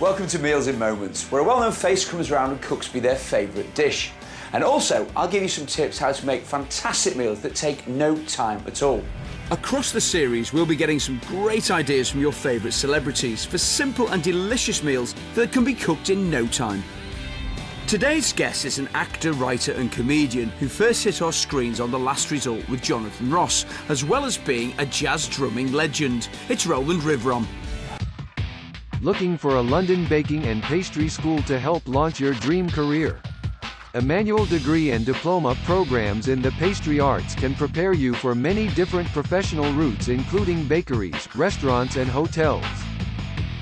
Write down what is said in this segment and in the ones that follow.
Welcome to Meals in Moments, where a well-known face comes around and cooks me their favourite dish. And also, I'll give you some tips how to make fantastic meals that take no time at all. Across the series, we'll be getting some great ideas from your favourite celebrities for simple and delicious meals that can be cooked in no time. Today's guest is an actor, writer and comedian who first hit our screens on The Last Resort with Jonathan Ross, as well as being a jazz drumming legend. It's Roland Rivron. Looking for a London baking and pastry school to help launch your dream career? Emmanuel degree and diploma programs in the pastry arts can prepare you for many different professional routes, including bakeries, restaurants and hotels.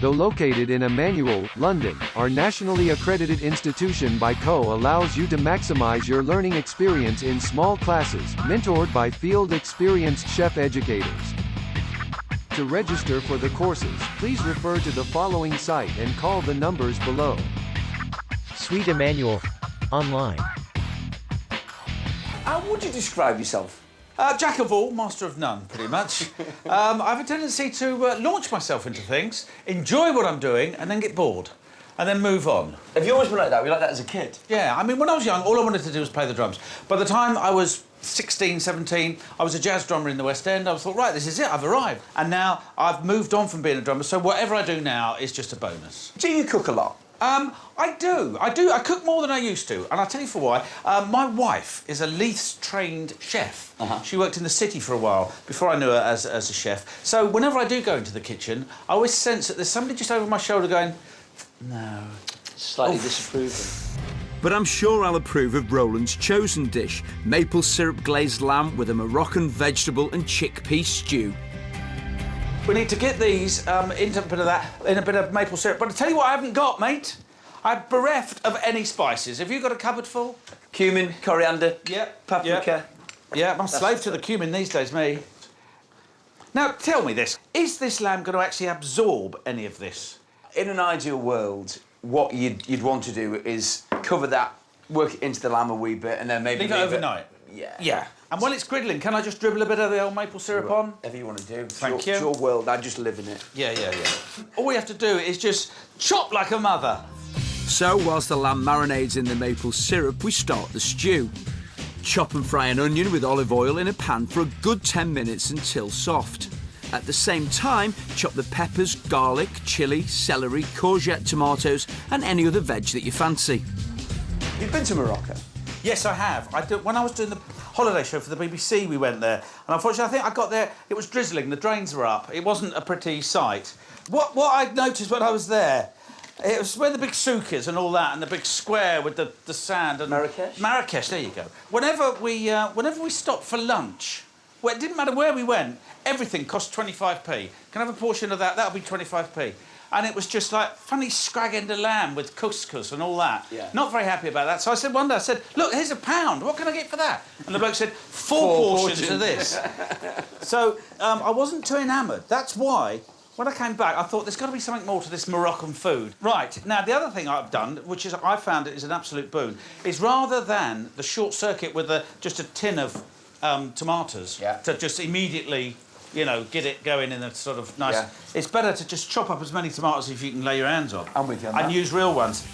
Though located in Emmanuel, London, our nationally accredited institution by CO allows you to maximize your learning experience in small classes, mentored by field experienced chef educators. To register for the courses, please refer to the following site and call the numbers below. Sweet Emmanuel. Online. How would you describe yourself? Jack of all, master of none, pretty much. I have a tendency to launch myself into things, enjoy what I'm doing, and then get bored, and then move on. Have you always been like that? Were you like that as a kid? Yeah, I mean, when I was young, all I wanted to do was play the drums. By the time I was 16, 17, I was a jazz drummer in the West End. I thought, right, this is it, I've arrived. And now I've moved on from being a drummer, so whatever I do now is just a bonus. Do you cook a lot? I do. I cook more than I used to, and I'll tell you for why. My wife is a Leiths-trained chef. She worked in the city for a while before I knew her as a chef. So whenever I do go into the kitchen, I always sense that there's somebody just over my shoulder going, no. Slightly disapproving. But I'm sure I'll approve of Roland's chosen dish, maple syrup glazed lamb with a Moroccan vegetable and chickpea stew. We need to get these into a bit of that, in a bit of maple syrup. But I tell you what I haven't got, mate. I'm bereft of any spices. Have you got a cupboard full? Cumin, coriander, paprika. Yeah, I'm a slave to the cumin these days, me. Now, tell me this. Is this lamb going to actually absorb any of this? In an ideal world, what you'd want to do is cover that, work it into the lamb a wee bit, and then maybe leave it overnight? Yeah. Yeah. And while it's griddling, can I just dribble a bit of the old maple syrup on? Whatever you want to do. Thank you. It's your world, I just live in it. Yeah. All we have to do is just chop like a mother. So, whilst the lamb marinades in the maple syrup, we start the stew. Chop and fry an onion with olive oil in a pan for a good 10 minutes until soft. At the same time, chop the peppers, garlic, chilli, celery, courgette, tomatoes and any other veg that you fancy. You've been to Morocco? Yes, I have. When I was doing the holiday show for the BBC, we went there. And unfortunately, I think I got there, it was drizzling, the drains were up. It wasn't a pretty sight. What I noticed when I was there, it was where the big souk is and all that, and the big square with the sand. And Marrakesh? Marrakesh, there you go. Whenever we stopped for lunch, well, it didn't matter where we went, everything cost 25p. Can I have a portion of that? That'll be 25p. And it was just like funny scrag end of lamb with couscous and all that. Yeah. Not very happy about that. So I said one day, I said, look, here's £1. What can I get for that? And the bloke said, four portions of this. So I wasn't too enamoured. That's why, when I came back, I thought there's got to be something more to this Moroccan food. Right, now the other thing I've done, which is I found it is an absolute boon, is rather than the short circuit with just a tin of tomatoes to just immediately, you know, get it going in a sort of nice... Yeah. It's better to just chop up as many tomatoes as you can lay your hands on. I'm with you on that. And use real ones.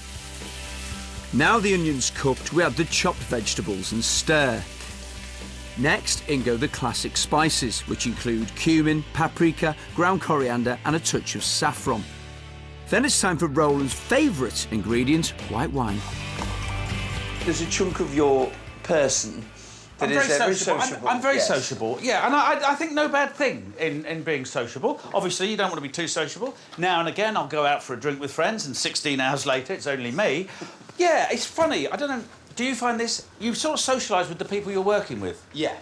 Now the onion's cooked, we add the chopped vegetables and stir. Next, in go the classic spices, which include cumin, paprika, ground coriander and a touch of saffron. Then it's time for Roland's favourite ingredient, white wine. There's a chunk of your person that I'm very sociable. I'm very yes. sociable, yeah, and I think no bad thing in being sociable. Obviously, you don't want to be too sociable. Now and again, I'll go out for a drink with friends, and 16 hours later, it's only me. Yeah, it's funny. I don't know. Do you find this? You sort of socialise with the people you're working with. Yeah.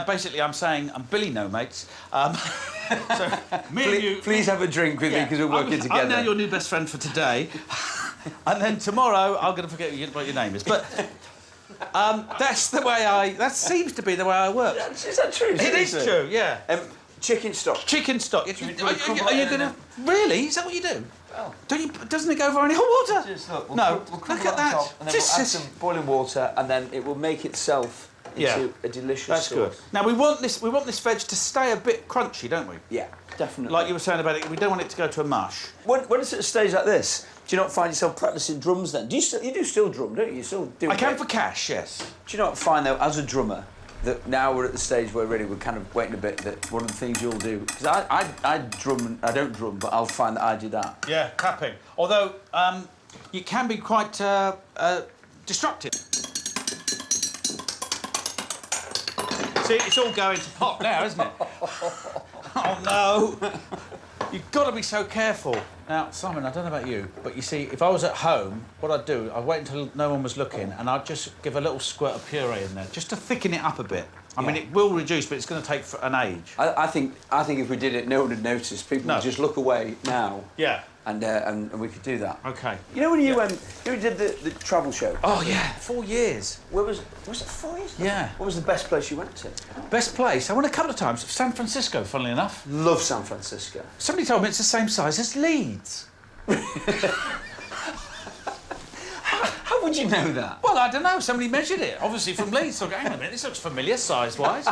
Basically, I'm saying, I'm Billy No Mates. So, please have a drink with me because we're working together. I'm now your new best friend for today, and then tomorrow I'm going to forget what your name is. But that's the way that seems to be the way I work. Is that true? It is true. Yeah. Chicken stock. Chicken stock. Are you going to? Really? Is that what you do? Oh. Doesn't it go over any hot water? Just look. We'll look at that. Top, and then we'll add some boiling water, and then it will make itself into a delicious sauce. Good. Now we want this veg to stay a bit crunchy, don't we? Yeah. definitely. Like you were saying about it, we don't want it to go to a mush. When it's at a stage like this, do you not find yourself practising drums then? You do still drum, don't you? You still do. I can for cash, yes. Do you not find though, as a drummer, that now we're at the stage where really we're kind of waiting a bit, that one of the things you'll do, because I drum, I don't drum, but I'll find that I do that. Yeah, tapping. Although you can be quite destructive. See, it's all going to pot now, isn't it? Oh no! You've got to be so careful. Now, Simon, I don't know about you, but you see, if I was at home, what I'd do, I'd wait until no one was looking, and I'd just give a little squirt of puree in there, just to thicken it up a bit. I mean, it will reduce, but it's going to take an age. I think if we did it, no one would notice. People would just look away now. Yeah. And we could do that. OK. You know when you did the travel show? Oh, yeah, 4 years. Where was it 4 years? Yeah. What was the best place you went to? Best place? I went a couple of times. San Francisco, funnily enough. Love San Francisco. Somebody told me it's the same size as Leeds. How would you know that? Well, I don't know. Somebody measured it, obviously from Leeds. So I go, hang on a minute, this looks familiar size-wise.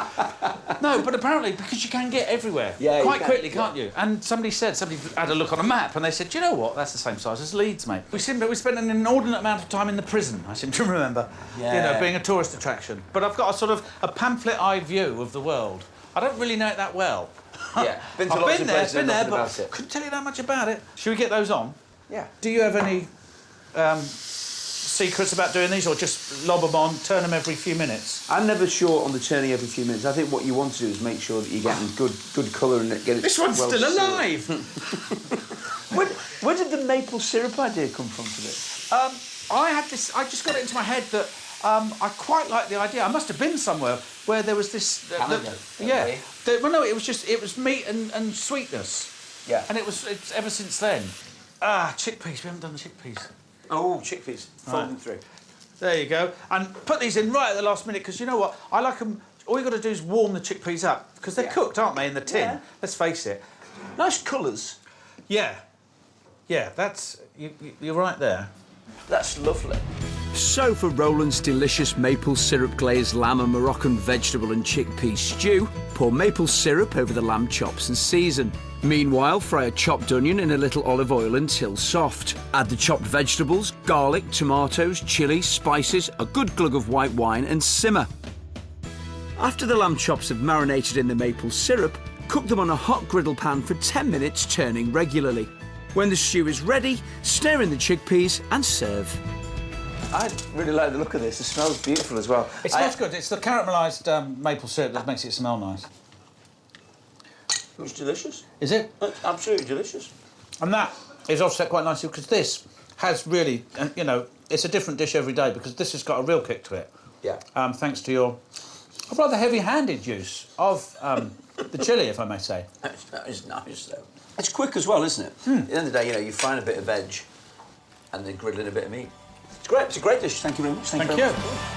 No, but apparently, because you can get everywhere quite quickly, can't you? And somebody had a look on a map, and they said, do you know what? That's the same size as Leeds, mate. We spent an inordinate amount of time in the prison, I seem to remember. Yeah. You know, being a tourist attraction. But I've got a sort of a pamphlet-eye view of the world. I don't really know it that well. Yeah, I've been there, but couldn't tell you that much about it. Should we get those on? Yeah. Do you have any secrets about doing these, or just lob them on, turn them every few minutes? I'm never sure on the turning every few minutes. I think what you want to do is make sure that you're getting good colour and get it. This one's well still alive. Where did the maple syrup idea come from for this? I just got it into my head that I quite like the idea. I must have been somewhere where there was this. Well, no, it was meat and sweetness. Yeah. And it's ever since then. Ah, chickpeas. We haven't done the chickpeas. Oh, chickpeas. Fold them through. There you go. And put these in right at the last minute, because you know what? I like them. All you got to do is warm the chickpeas up, because they're cooked, aren't they, in the tin? Yeah. Let's face it. Nice colours. Yeah. Yeah, that's... You're right there. That's lovely. So for Roland's delicious maple syrup glazed lamb and Moroccan vegetable and chickpea stew, pour maple syrup over the lamb chops and season. Meanwhile, fry a chopped onion in a little olive oil until soft. Add the chopped vegetables, garlic, tomatoes, chilli, spices, a good glug of white wine and simmer. After the lamb chops have marinated in the maple syrup, cook them on a hot griddle pan for 10 minutes, turning regularly. When the stew is ready, stir in the chickpeas and serve. I really like the look of this. It smells beautiful as well. It smells good. It's the caramelised maple syrup that makes it smell nice. It's delicious. Is it? It's absolutely delicious. And that is offset quite nicely, because this has really, you know, it's a different dish every day, because this has got a real kick to it. Yeah. Thanks to your rather heavy-handed use of the chilli, if I may say. That is nice, though. It's quick as well, isn't it? At the end of the day, you know, you find a bit of veg and then griddling a bit of meat. It's great. It's a great dish. Thank you very much. Thank you.